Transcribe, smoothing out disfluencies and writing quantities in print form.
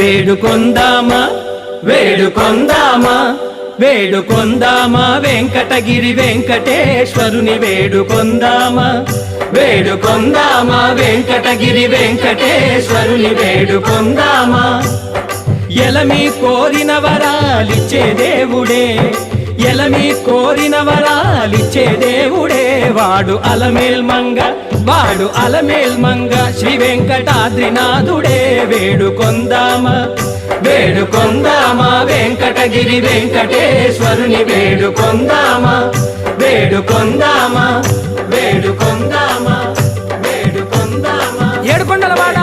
వేడుకొందామా వేడుకొందామా వేడుకొందామా వెంకటగిరి వెంకటేశ్వరుని వేడుకొందామా వేడుకొందామా వెంకటగిరి వెంకటేశ్వరుని వేడుకొందామా ఎలమి కోరిన వరాలిచ్చే దేవుడే ఎలమి కోరిన వరాలిచ్చే దేవుడే వాడు అలమేల్మంగ శ్రీ వెంకటాద్రినాథుడే వేడుకొందామా వేడుకొందామా వెంకటగిరి వెంకటేశ్వరుని వేడుకొందామా వేడుకొందామా వేడుకొందామా వేడుకొందామా ఏడుకొండలవాడ